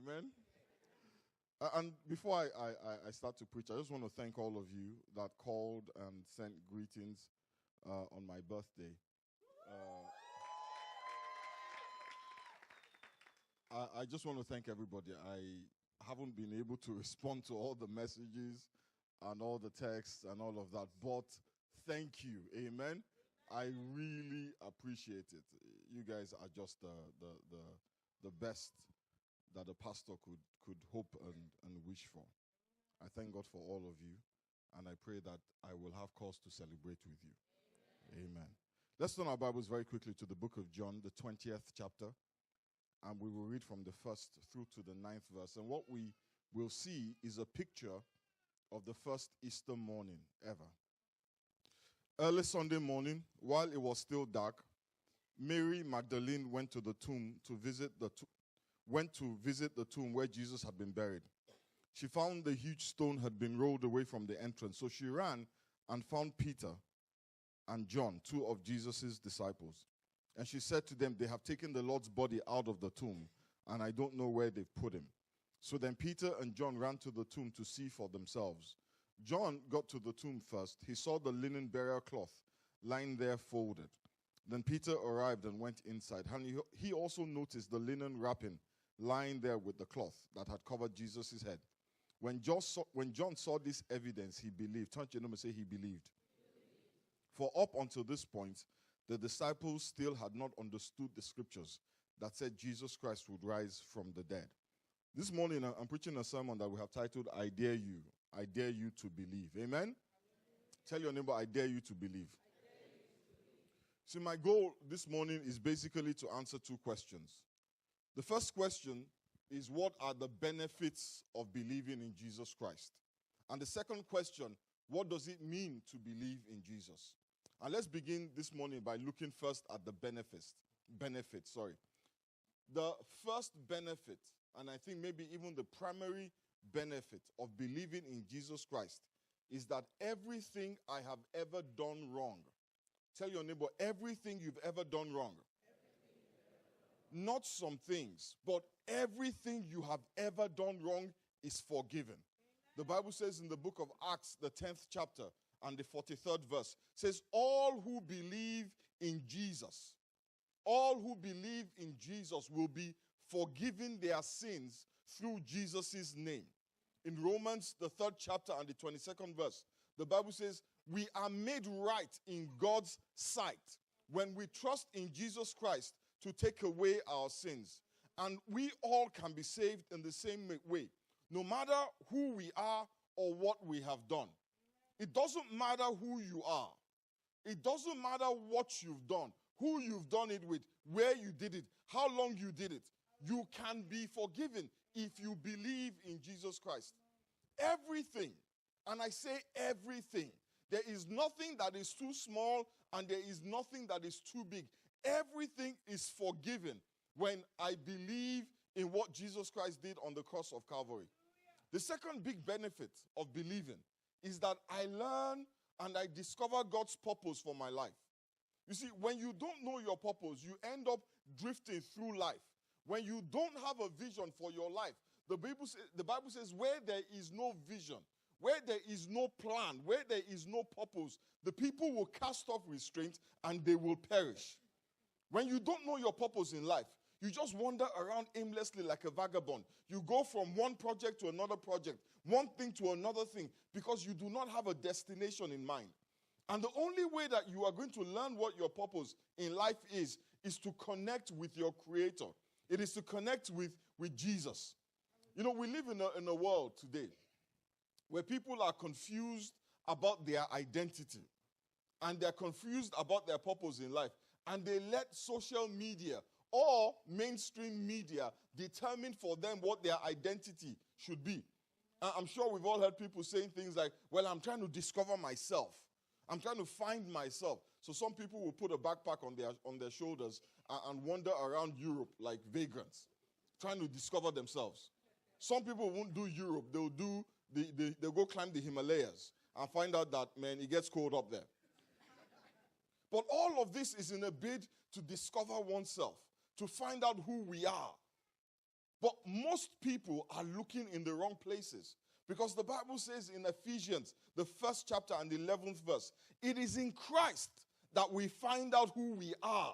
Amen. And before I start to preach, I just want to thank all of you that called and sent greetings on my birthday. I just want to thank everybody. I haven't been able to respond to all the messages and all the texts and all of that, but thank you. Amen. I really appreciate it. You guys are just the best that a pastor could hope and wish for. I thank God for all of you, and I pray that I will have cause to celebrate with you. Amen. Let's turn our Bibles very quickly to the book of John, the 20th chapter, and we will read from the 1st through to the 9th verse. And what we will see is a picture of the first Easter morning ever. Early Sunday morning, while it was still dark, Mary Magdalene went to the tomb to visit the tomb where Jesus had been buried. She found the huge stone had been rolled away from the entrance, so she ran and found Peter and John, two of Jesus' disciples. And she said to them, "They have taken the Lord's body out of the tomb, and I don't know where they've put him." So then Peter and John ran to the tomb to see for themselves. John got to the tomb first. He saw the linen burial cloth lying there folded. Then Peter arrived and went inside. And he also noticed the linen wrapping lying there with the cloth that had covered Jesus' head. When John saw this evidence, he believed. Turn to your neighbor and say he believed. For up until this point, the disciples still had not understood the scriptures that said Jesus Christ would rise from the dead. This morning, I'm preaching a sermon that we have titled, I Dare You. I dare you to believe. Amen? Tell your neighbor, I dare you to believe. See, my goal this morning is basically to answer two questions. The first question is, what are the benefits of believing in Jesus Christ? And the second question, what does it mean to believe in Jesus? And let's begin this morning by looking first at the benefits. The first benefit, and I think maybe even the primary benefit of believing in Jesus Christ, is that everything I have ever done wrong, tell your neighbor, everything you've ever done wrong, not some things, but everything you have ever done wrong is forgiven. The Bible says in the book of Acts, the 10th chapter and the 43rd verse, says, all who believe in Jesus will be forgiven their sins through Jesus' name. In Romans, the 3rd chapter and the 22nd verse, the Bible says, we are made right in God's sight when we trust in Jesus Christ to take away our sins. And we all can be saved in the same way, no matter who we are or what we have done. It doesn't matter who you are. It doesn't matter what you've done, who you've done it with, where you did it, how long you did it. You can be forgiven if you believe in Jesus Christ. Everything, and I say everything, there is nothing that is too small and there is nothing that is too big. Everything is forgiven when I believe in what Jesus Christ did on the cross of Calvary. The second big benefit of believing is that I learn and I discover God's purpose for my life. You see, when you don't know your purpose, you end up drifting through life. When you don't have a vision for your life, the Bible says where there is no vision, where there is no plan, where there is no purpose, the people will cast off restraint and they will perish. When you don't know your purpose in life, you just wander around aimlessly like a vagabond. You go from one project to another project, one thing to another thing, because you do not have a destination in mind. And the only way that you are going to learn what your purpose in life is to connect with your Creator. It is to connect with Jesus. You know, we live in a world today where people are confused about their identity and they're confused about their purpose in life. And they let social media or mainstream media determine for them what their identity should be. I'm sure we've all heard people saying things like, well, I'm trying to discover myself. I'm trying to find myself. So some people will put a backpack on their shoulders and wander around Europe like vagrants, trying to discover themselves. Some people won't do Europe. They'll go climb the Himalayas and find out that, man, it gets cold up there. But all of this is in a bid to discover oneself, to find out who we are. But most people are looking in the wrong places. Because the Bible says in Ephesians, the 1st chapter and the 11th verse, it is in Christ that we find out who we are.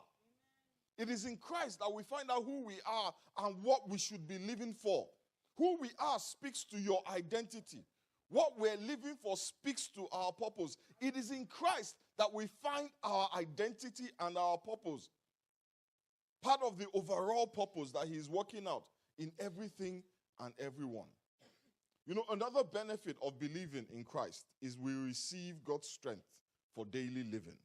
It is in Christ that we find out who we are and what we should be living for. Who we are speaks to your identity. What we're living for speaks to our purpose. It is in Christ that we find our identity and our purpose. Part of the overall purpose that he is working out in everything and everyone. You know, another benefit of believing in Christ is we receive God's strength for daily living.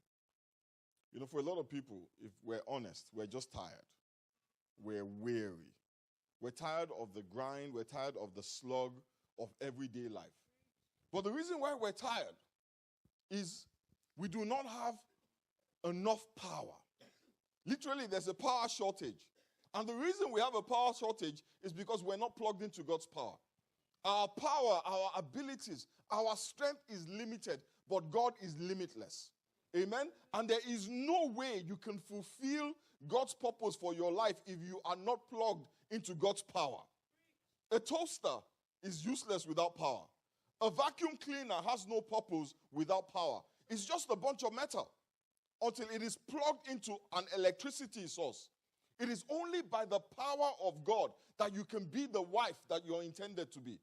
You know, for a lot of people, if we're honest, we're just tired. We're weary. We're tired of the grind. We're tired of the slug of everyday life. But the reason why we're tired is we do not have enough power. Literally, there's a power shortage. And the reason we have a power shortage is because we're not plugged into God's power. Our power, our abilities, our strength is limited, but God is limitless. Amen? And there is no way you can fulfill God's purpose for your life if you are not plugged into God's power. A toaster is useless without power. A vacuum cleaner has no purpose without power. It's just a bunch of metal until it is plugged into an electricity source. It is only by the power of God that you can be the wife that you're intended to be.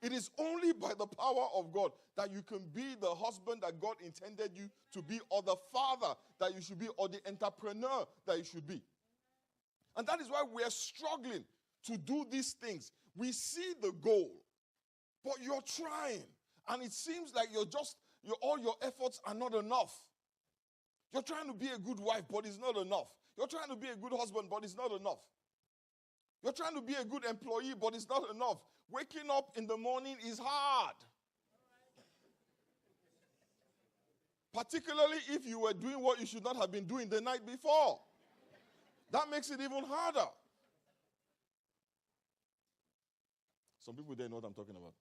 It is only by the power of God that you can be the husband that God intended you to be, or the father that you should be, or the entrepreneur that you should be. And that is why we are struggling to do these things. We see the goal, but you're trying. And it seems like all your efforts are not enough. You're trying to be a good wife, but it's not enough. You're trying to be a good husband, but it's not enough. You're trying to be a good employee, but it's not enough. Waking up in the morning is hard. Particularly if you were doing what you should not have been doing the night before. That makes it even harder. Some people there know what I'm talking about.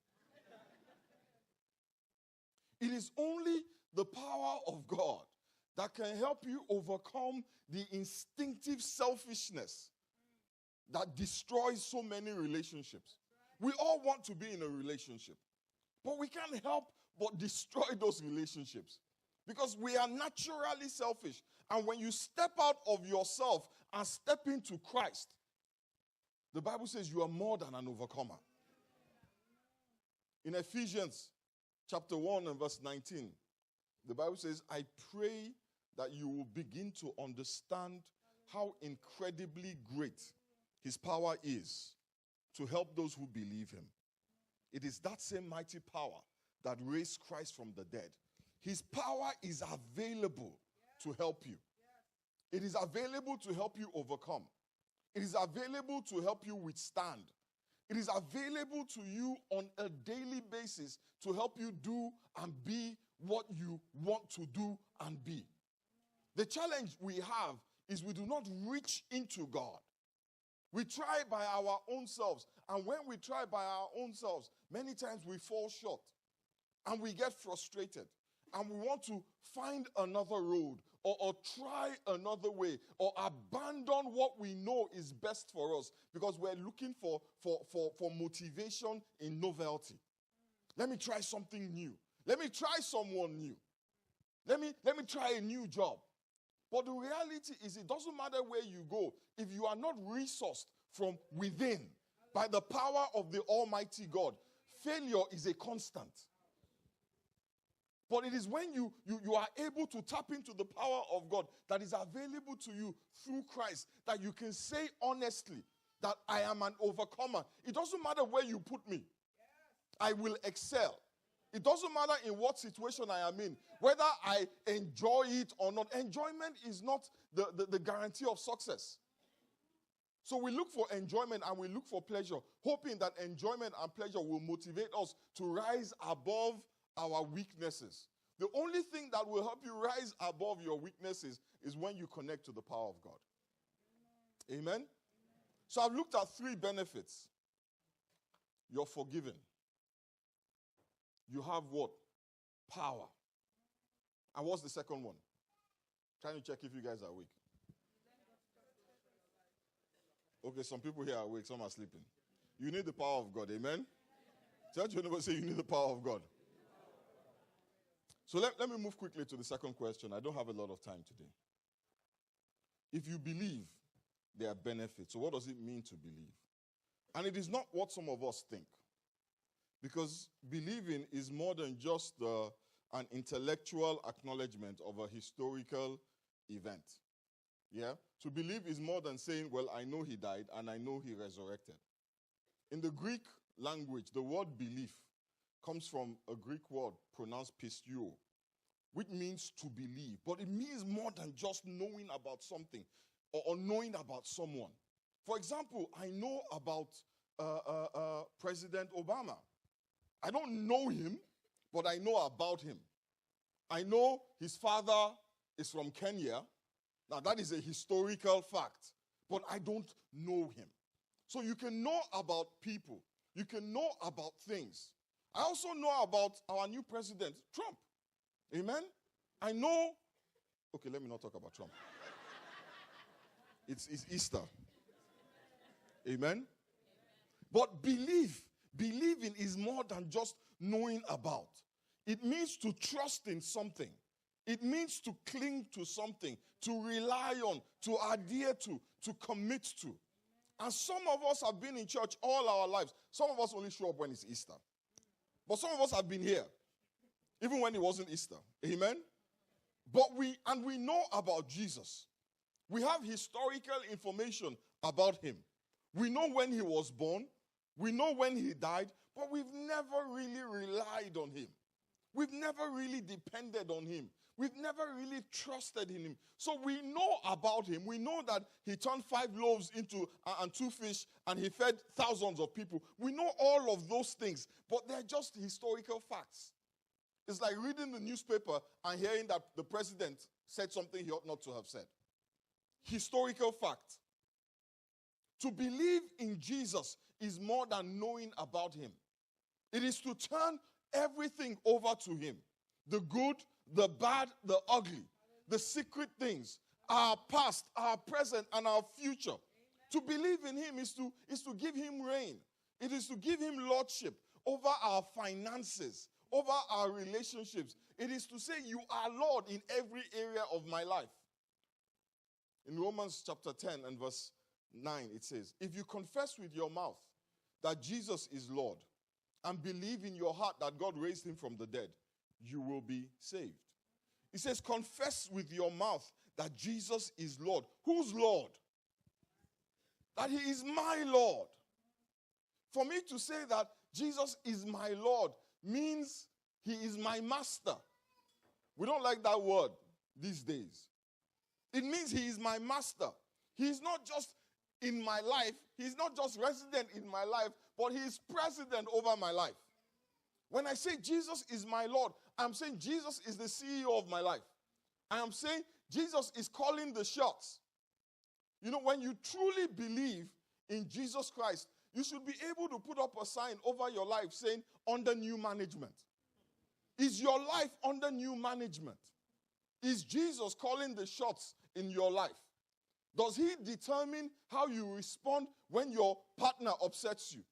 It is only the power of God that can help you overcome the instinctive selfishness that destroys so many relationships. We all want to be in a relationship, but we can't help but destroy those relationships because we are naturally selfish. And when you step out of yourself and step into Christ, the Bible says you are more than an overcomer. In Ephesians chapter 1 and verse 19, the Bible says, I pray that you will begin to understand how incredibly great his power is to help those who believe him. It is that same mighty power that raised Christ from the dead. His power is available to help you. It is available to help you overcome. It is available to help you withstand. It is available to you on a daily basis to help you do and be what you want to do and be. The challenge we have is we do not reach into God. We try by our own selves. And when we try by our own selves, many times we fall short. And we get frustrated. And we want to find another road or try another way or abandon what we know is best for us because we're looking for motivation in novelty. Let me try something new. Let me try someone new. Let me try a new job. But the reality is it doesn't matter where you go. If you are not resourced from within by the power of the Almighty God, failure is a constant. But it is when you are able to tap into the power of God that is available to you through Christ that you can say honestly that I am an overcomer. It doesn't matter where you put me. I will excel. It doesn't matter in what situation I am in, whether I enjoy it or not. Enjoyment is not the guarantee of success. So we look for enjoyment and we look for pleasure, hoping that enjoyment and pleasure will motivate us to rise above our weaknesses. The only thing that will help you rise above your weaknesses is when you connect to the power of God. Amen? So I've looked at 3 benefits. You're forgiven. You have what? Power. And what's the second one? Trying to check if you guys are awake. Okay, some people here are awake, some are sleeping. You need the power of God, amen? Church, you never say you need the power of God. So let me move quickly to the second question. I don't have a lot of time today. If you believe, there are benefits. So what does it mean to believe? And it is not what some of us think. Because believing is more than just an intellectual acknowledgement of a historical event. Yeah? To believe is more than saying, well, I know he died and I know he resurrected. In the Greek language, the word belief comes from a Greek word pronounced pisteuo, which means to believe. But it means more than just knowing about something or knowing about someone. For example, I know about President Obama. I don't know him, but I know about him. I know his father is from Kenya. Now, that is a historical fact, but I don't know him. So you can know about people. You can know about things. I also know about our new president, Trump. Amen? I know. Okay, let me not talk about Trump. It's Easter. Amen? But believing is more than just knowing about. It means to trust in something. It means to cling to something, to rely on, to adhere to commit to. And some of us have been in church all our lives. Some of us only show up when it's Easter. But some of us have been here, even when it wasn't Easter. Amen? But we know about Jesus. We have historical information about him. We know when he was born. We know when he died. But we've never really relied on him. We've never really depended on him. We've never really trusted in him. So we know about him. We know that he turned 5 loaves into and 2 fish and he fed thousands of people. We know all of those things, but they're just historical facts. It's like reading the newspaper and hearing that the president said something he ought not to have said. Historical fact. To believe in Jesus is more than knowing about him. It is to turn everything over to him. The good, the bad, the ugly, the secret things, our past, our present, and our future. Amen. To believe in him is to give him reign. It is to give him lordship over our finances, over our relationships. It is to say, you are Lord in every area of my life. In Romans chapter 10 and verse 9, it says, if you confess with your mouth that Jesus is Lord and believe in your heart that God raised him from the dead, you will be saved. It says, confess with your mouth that Jesus is Lord. Who's Lord? That he is my Lord. For me to say that Jesus is my Lord means he is my master. We don't like that word these days. It means he is my master. He is not just in my life. He's not just resident in my life, but he is president over my life. When I say Jesus is my Lord, I'm saying Jesus is the CEO of my life. I am saying Jesus is calling the shots. You know, when you truly believe in Jesus Christ, you should be able to put up a sign over your life saying, under new management. Is your life under new management? Is Jesus calling the shots in your life? Does he determine how you respond when your partner upsets you?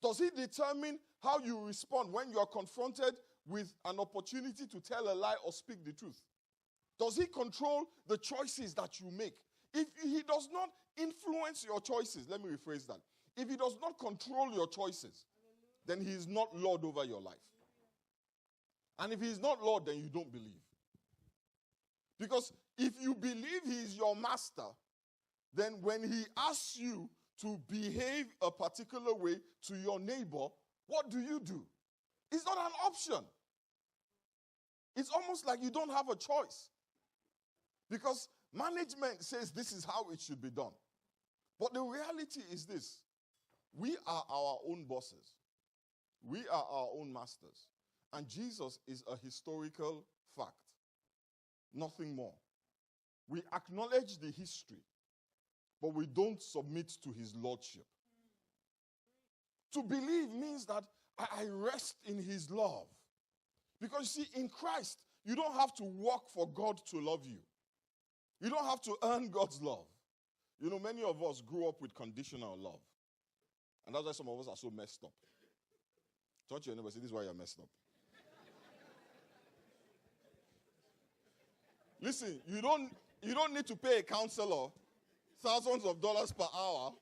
Does he determine how you respond when you are confronted with an opportunity to tell a lie or speak the truth? Does he control the choices that you make? If he does not influence your choices, let me rephrase that. If he does not control your choices, then he is not Lord over your life. And if he is not Lord, then you don't believe. Because if you believe he is your master, then when he asks you to behave a particular way to your neighbor, what do? It's not an option. It's almost like you don't have a choice. Because management says this is how it should be done. But the reality is this. We are our own bosses. We are our own masters. And Jesus is a historical fact. Nothing more. We acknowledge the history, but we don't submit to his lordship. To believe means that I rest in his love. Because you see, in Christ, you don't have to work for God to love you. You don't have to earn God's love. You know, many of us grew up with conditional love. And that's why some of us are so messed up. Touch your neighbor, say, this is why you're messed up. Listen, you don't need to pay a counselor thousands of dollars per hour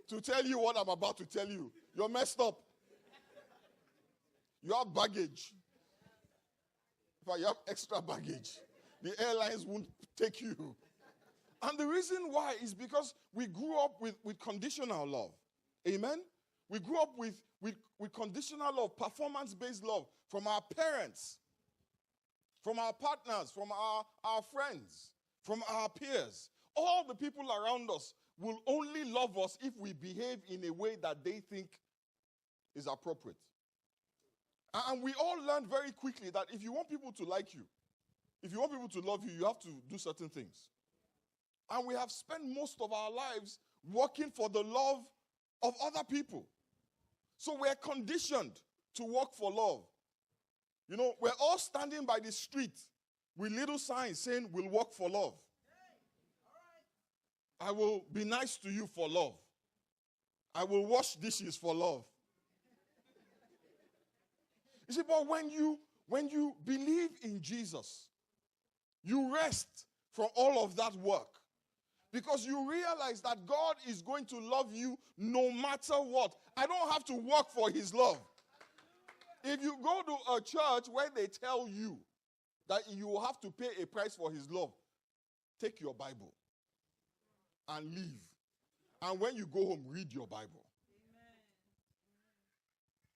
to tell you what I'm about to tell you. You're messed up. You have baggage. In fact, you have extra baggage. The airlines won't take you. And the reason why is because we grew up with conditional love. Amen? We grew up with conditional love, performance-based love from our parents, from our partners, from our friends, from our peers. All the people around us will only love us if we behave in a way that they think is appropriate. And we all learned very quickly that if you want people to like you, if you want people to love you, you have to do certain things. And we have spent most of our lives working for the love of other people. So we're conditioned to work for love. You know, we're all standing by the street with little signs saying we'll work for love. I will be nice to you for love. I will wash dishes for love. You see, but when you believe in Jesus, you rest from all of that work. Because you realize that God is going to love you no matter what. I don't have to work for his love. If you go to a church where they tell you that you will have to pay a price for his love, take your Bible and leave. And when you go home, read your Bible.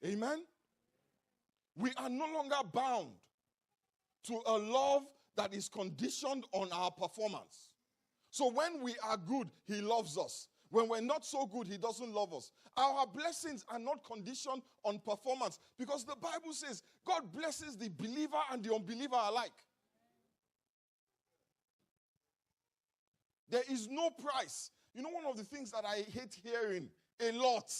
Amen? Amen? We are no longer bound to a love that is conditioned on our performance. So when we are good, he loves us. When we're not so good, he doesn't love us. Our blessings are not conditioned on performance because the Bible says God blesses the believer and the unbeliever alike. There is no price. You know, one of the things that I hate hearing a lot,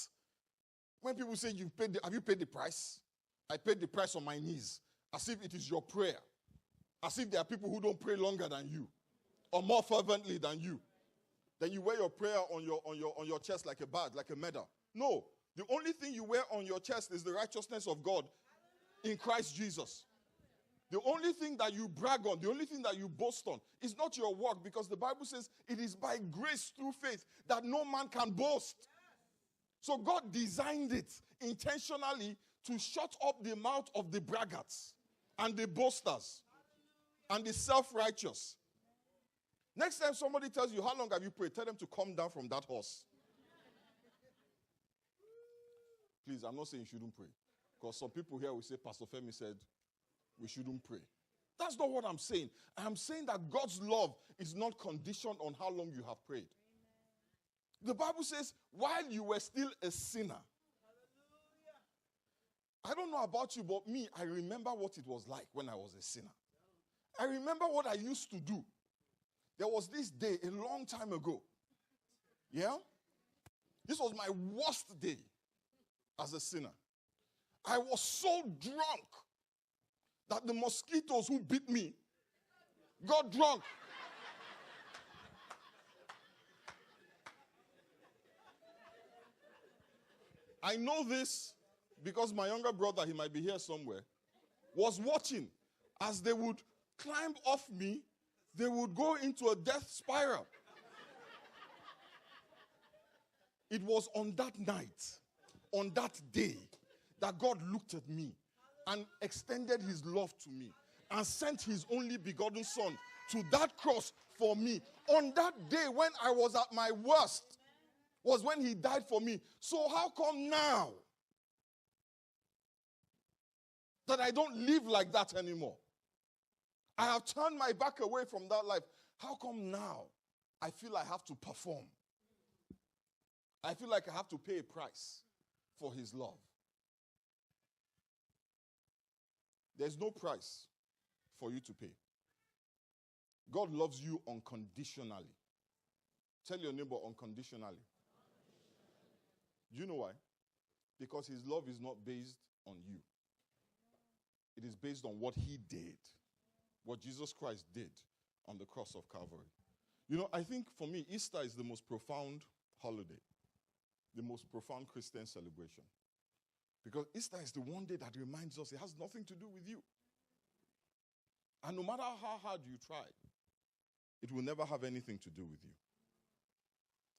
when people say, have you paid the price? I paid the price on my knees, as if it is your prayer. As if there are people who don't pray longer than you or more fervently than you. Then you wear your prayer on your chest like a badge, like a medal. No. The only thing you wear on your chest is the righteousness of God in Christ Jesus. The only thing that you brag on, the only thing that you boast on is not your work, because the Bible says it is by grace through faith that no man can boast. So God designed it intentionally to shut up the mouth of the braggarts and the boasters and the self-righteous. Next time somebody tells you, how long have you prayed? Tell them to come down from that horse. Please, I'm not saying you shouldn't pray. Because some people here will say, Pastor Femi said, we shouldn't pray. That's not what I'm saying. I'm saying that God's love is not conditioned on how long you have prayed. The Bible says, while you were still a sinner. I don't know about you, but me, I remember what it was like when I was a sinner. I remember what I used to do. There was this day a long time ago. Yeah? This was my worst day as a sinner. I was so drunk that the mosquitoes who bit me got drunk. I know this because my younger brother, he might be here somewhere, was watching. As they would climb off me, they would go into a death spiral. It was on that night, on that day, that God looked at me and extended his love to me and sent his only begotten son to that cross for me. On that day when I was at my worst was when he died for me. So how come now that I don't live like that anymore? I have turned my back away from that life. How come now I feel I have to perform? I feel like I have to pay a price for his love. There's no price for you to pay. God loves you unconditionally. Tell your neighbor unconditionally. Do you know why? Because his love is not based on you. It is based on what he did. What Jesus Christ did on the cross of Calvary. You know, I think for me, Easter is the most profound holiday, the most profound Christian celebration. Because Easter is the one day that reminds us it has nothing to do with you. And no matter how hard you try, it will never have anything to do with you.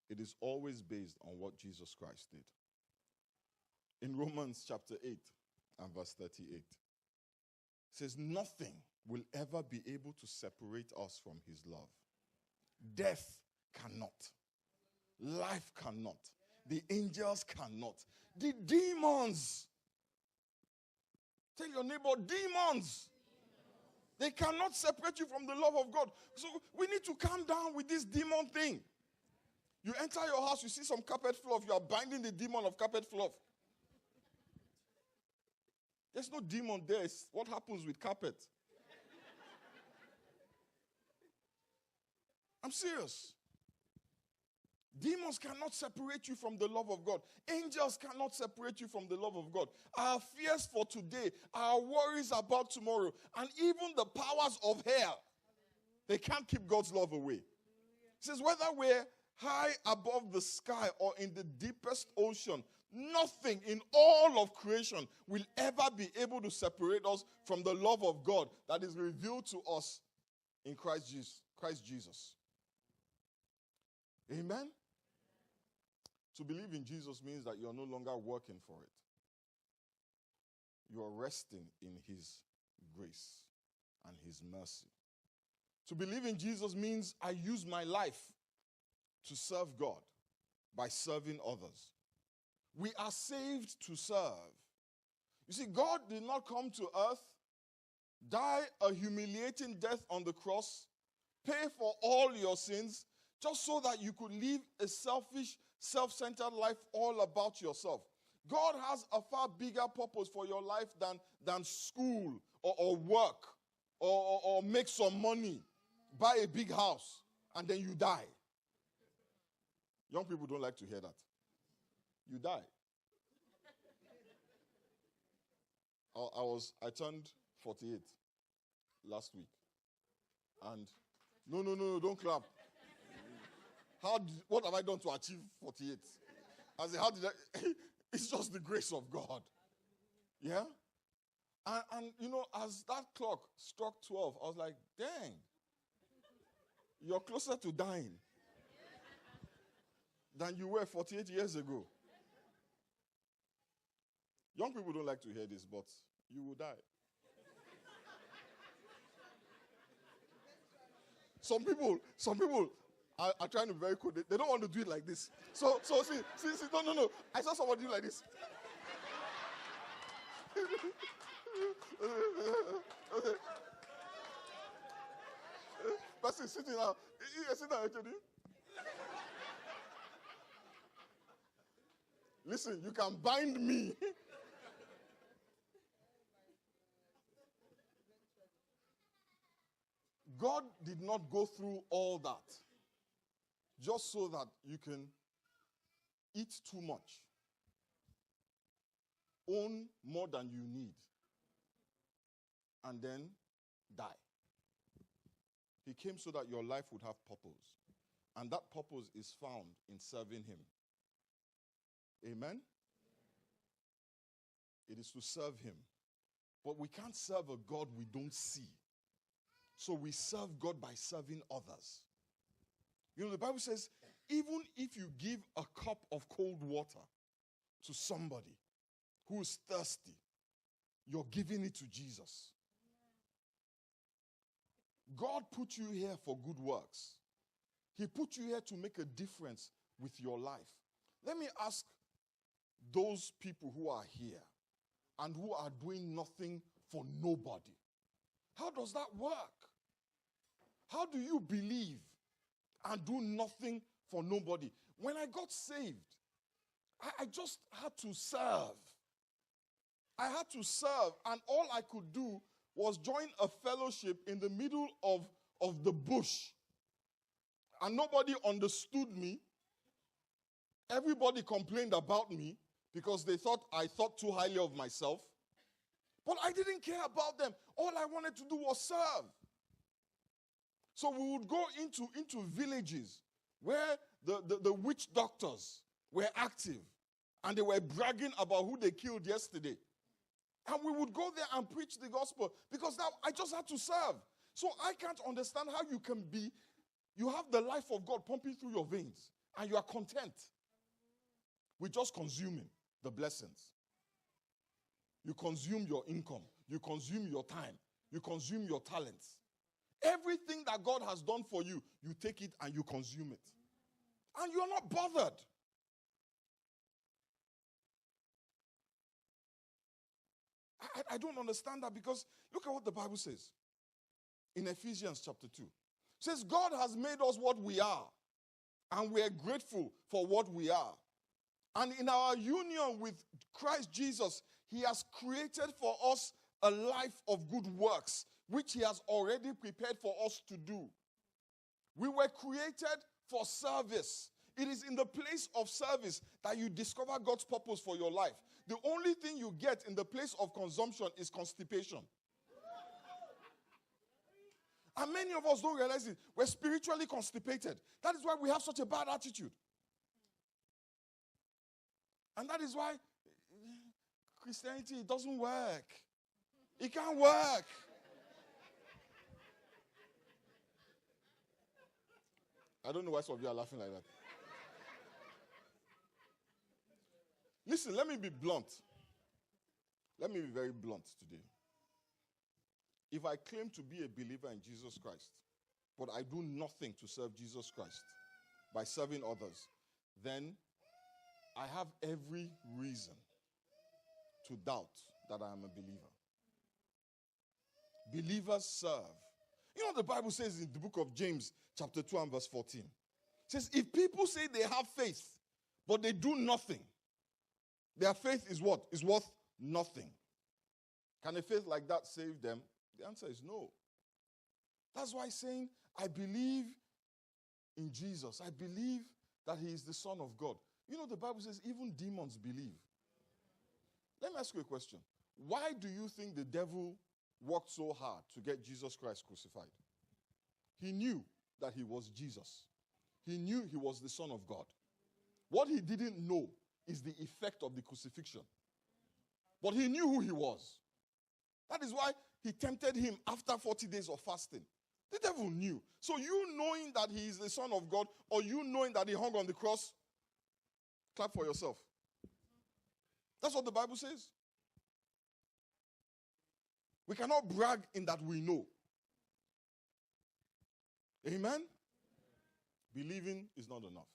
It is always based on what Jesus Christ did. In Romans chapter 8 and verse 38, it says, nothing will ever be able to separate us from his love. Death cannot. Life cannot. The angels cannot. The demons. Tell your neighbor, demons. They cannot separate you from the love of God. So we need to calm down with this demon thing. You enter your house, you see some carpet fluff, you are binding the demon of carpet fluff. There's no demon there. It's what happens with carpet. I'm serious. Demons cannot separate you from the love of God. Angels cannot separate you from the love of God. Our fears for today, our worries about tomorrow, and even the powers of hell, they can't keep God's love away. It says, whether we're high above the sky or in the deepest ocean, nothing in all of creation will ever be able to separate us from the love of God that is revealed to us in Christ Jesus. Amen? To believe in Jesus means that you are no longer working for it. You are resting in his grace and his mercy. To believe in Jesus means I use my life to serve God by serving others. We are saved to serve. You see, God did not come to earth, die a humiliating death on the cross, pay for all your sins, just so that you could live a selfish, self-centered life all about yourself. God has a far bigger purpose for your life than school or work or make some money, buy a big house, and then you die. Young people don't like to hear that. You die. I turned 48 last week. And no, don't clap. What have I done to achieve 48? I said, how did I? It's just the grace of God. Yeah? And you know, as that clock struck 12, I was like, dang, you're closer to dying than you were 48 years ago. Young people don't like to hear this, but you will die. Some people are trying to be very cool. They don't want to do it like this. So see, no. I saw somebody do like this. Person sitting down. Sit down, actually. Listen, you can bind me. God did not go through all that just so that you can eat too much, own more than you need, and then die. He came so that your life would have purpose, and that purpose is found in serving him. Amen? It is to serve him. But we can't serve a God we don't see. So we serve God by serving others. You know, the Bible says, even if you give a cup of cold water to somebody who is thirsty, you're giving it to Jesus. God put you here for good works. He put you here to make a difference with your life. Let me ask those people who are here and who are doing nothing for nobody. How does that work? How do you believe and do nothing for nobody? When I got saved, I just had to serve. I had to serve, and all I could do was join a fellowship in the middle of the bush. And nobody understood me. Everybody complained about me because they thought I thought too highly of myself. But I didn't care about them. All I wanted to do was serve. So we would go into villages where the witch doctors were active and they were bragging about who they killed yesterday. And we would go there and preach the gospel because now I just had to serve. So I can't understand how you have the life of God pumping through your veins and you are content with just consuming the blessings. You consume your income. You consume your time. You consume your talents. Everything that God has done for you, you take it and you consume it. And you're not bothered. I don't understand that because look at what the Bible says in Ephesians chapter 2. It says, God has made us what we are, and we are grateful for what we are. And in our union with Christ Jesus, he has created for us a life of good works, which he has already prepared for us to do. We were created for service. It is in the place of service that you discover God's purpose for your life. The only thing you get in the place of consumption is constipation. And many of us don't realize it. We're spiritually constipated. That is why we have such a bad attitude. And that is why Christianity doesn't work. It can't work. I don't know why some of you are laughing like that. Listen, let me be blunt. Let me be very blunt today. If I claim to be a believer in Jesus Christ, but I do nothing to serve Jesus Christ by serving others, then I have every reason to doubt that I am a believer. Believers serve. You know the Bible says in the book of James, chapter 2 and verse 14. It says, if people say they have faith, but they do nothing, their faith is what? Is worth nothing. Can a faith like that save them? The answer is no. That's why saying, I believe in Jesus. I believe that he is the Son of God. You know, the Bible says even demons believe. Let me ask you a question. Why do you think the devil worked so hard to get Jesus Christ crucified? He knew that he was Jesus. He knew he was the Son of God. What he didn't know is the effect of the crucifixion. But he knew who he was. That is why he tempted him after 40 days of fasting. The devil knew. So you knowing that he is the Son of God, or you knowing that he hung on the cross, clap for yourself. That's what the Bible says. We cannot brag in that we know. Amen? Believing is not enough.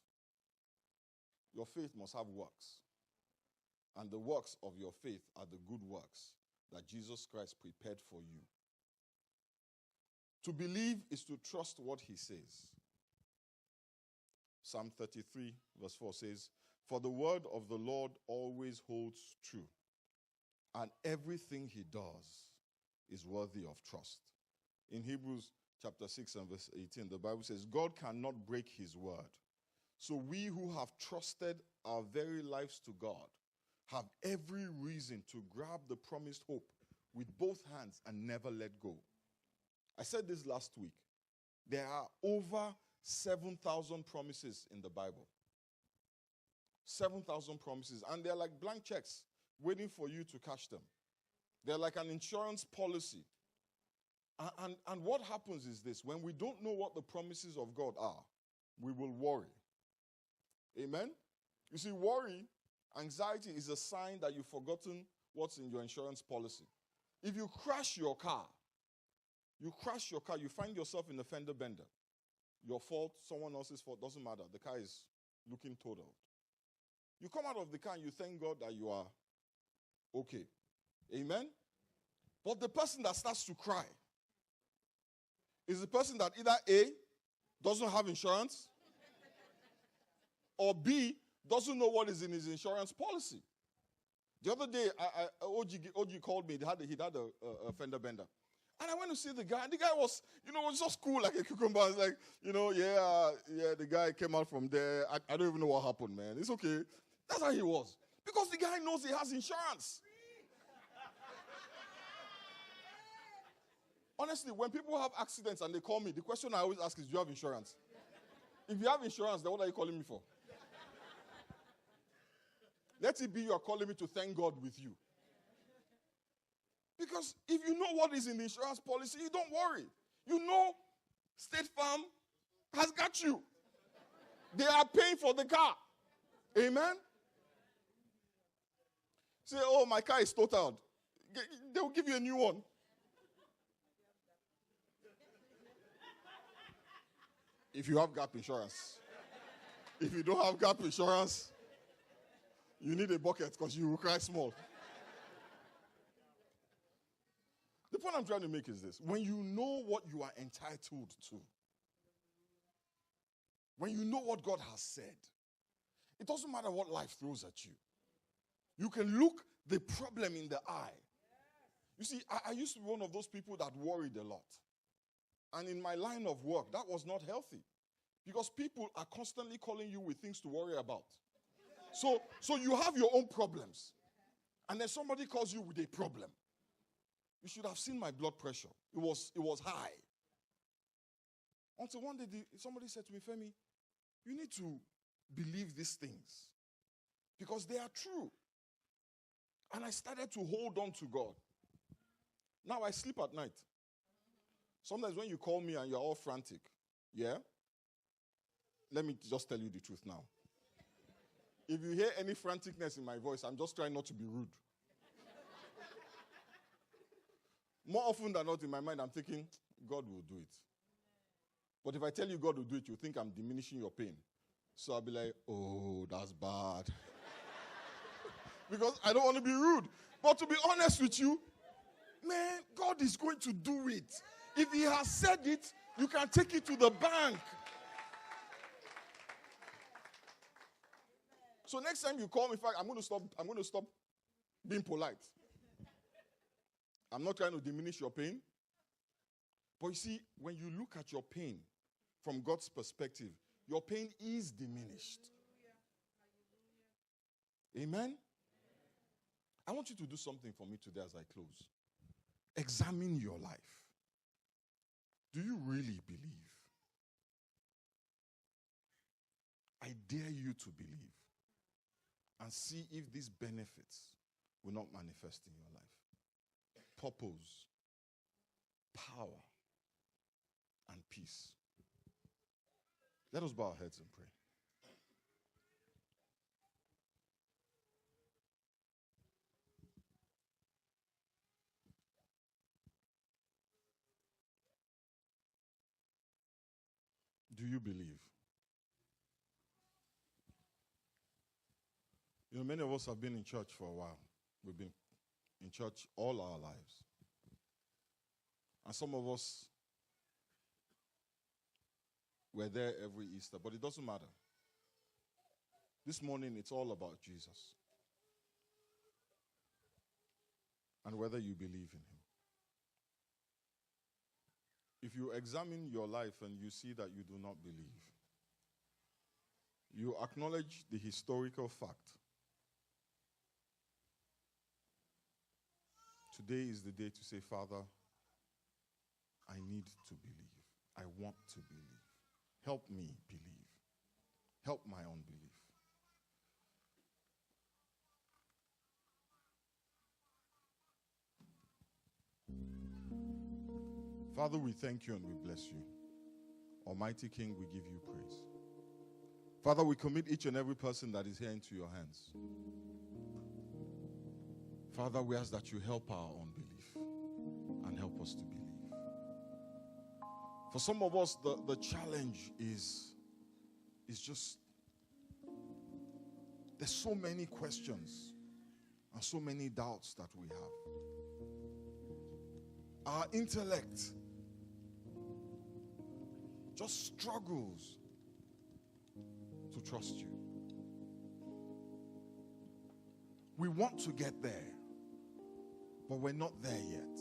Your faith must have works. And the works of your faith are the good works that Jesus Christ prepared for you. To believe is to trust what he says. Psalm 33 verse 4 says, for the word of the Lord always holds true, and everything he does is worthy of trust. In Hebrews chapter 6 and verse 18, the Bible says, God cannot break his word. So we who have trusted our very lives to God have every reason to grab the promised hope with both hands and never let go. I said this last week. There are over 7,000 promises in the Bible. 7,000 promises. And they're like blank checks waiting for you to cash them. They're like an insurance policy. And what happens is this. When we don't know what the promises of God are, we will worry. Amen? You see, worry, anxiety is a sign that you've forgotten what's in your insurance policy. If you crash your car, you find yourself in a fender bender. Your fault, someone else's fault, doesn't matter. The car is looking totaled. You come out of the car and you thank God that you are okay. Amen? But the person that starts to cry is the person that either A, doesn't have insurance, or B, doesn't know what is in his insurance policy. The other day, OG called me. He had a fender bender. And I went to see the guy. And the guy was, was just cool like a cucumber. I was like, the guy came out from there. I don't even know what happened, man. It's okay. That's how he was. Because the guy knows he has insurance. Honestly, when people have accidents and they call me, the question I always ask is, do you have insurance? If you have insurance, then what are you calling me for? Let it be you are calling me to thank God with you. Because if you know what is in the insurance policy, you don't worry. You know State Farm has got you. They are paying for the car. Amen? Say, oh, my car is totaled. They will give you a new one. If you have gap insurance. If you don't have gap insurance, you need a bucket because you will cry small. The point I'm trying to make is this. When you know what you are entitled to, when you know what God has said, it doesn't matter what life throws at you. You can look the problem in the eye. You see, I used to be one of those people that worried a lot. And in my line of work, that was not healthy. Because people are constantly calling you with things to worry about. So you have your own problems. And then somebody calls you with a problem. You should have seen my blood pressure. It was high. Until one day somebody said to me, Femi, you need to believe these things. Because they are true. And I started to hold on to God. Now I sleep at night. Sometimes when you call me and you're all frantic, yeah? Let me just tell you the truth now. If you hear any franticness in my voice, I'm just trying not to be rude. More often than not in my mind, I'm thinking, God will do it. But if I tell you God will do it, you think I'm diminishing your pain. So I'll be like, oh, that's bad. Because I don't want to be rude. But to be honest with you, man, God is going to do it. If he has said it, you can take it to the bank. So next time you call me, in fact, I'm going to stop being polite. I'm not trying to diminish your pain. But you see, when you look at your pain from God's perspective, your pain is diminished. Amen? I want you to do something for me today as I close. Examine your life. Do you really believe? I dare you to believe. And see if these benefits will not manifest in your life. Purpose, power, and peace. Let us bow our heads and pray. Do you believe? You know, many of us have been in church for a while. We've been in church all our lives. And some of us were there every Easter, but it doesn't matter. This morning, it's all about Jesus. And whether you believe in him. If you examine your life and you see that you do not believe, you acknowledge the historical fact. Today is the day to say, Father, I need to believe. I want to believe. Help me believe. Help my unbelief. Father, we thank you and we bless you. Almighty King, we give you praise. Father, we commit each and every person that is here into your hands. Father, we ask that you help our unbelief and help us to believe. For some of us, the challenge is just, there's so many questions and so many doubts that we have. Our intellect just struggles to trust you. We want to get there, but we're not there yet.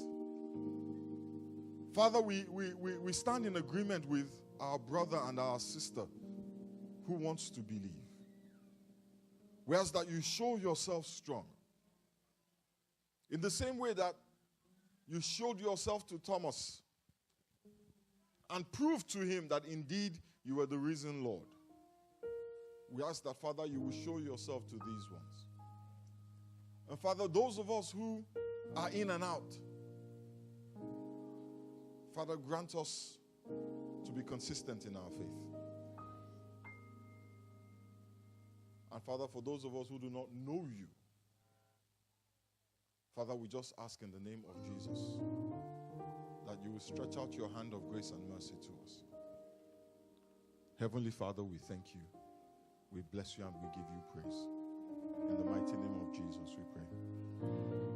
Father, we stand in agreement with our brother and our sister who wants to believe. We ask that you show yourself strong. In the same way that you showed yourself to Thomas and prove to him that indeed you were the risen Lord. We ask that, Father, you will show yourself to these ones. And Father, those of us who are in and out, Father, grant us to be consistent in our faith. And Father, for those of us who do not know you, Father, we just ask in the name of Jesus that you will stretch out your hand of grace and mercy to us. Heavenly Father, we thank you. We bless you and we give you praise. In the mighty name of Jesus, we pray.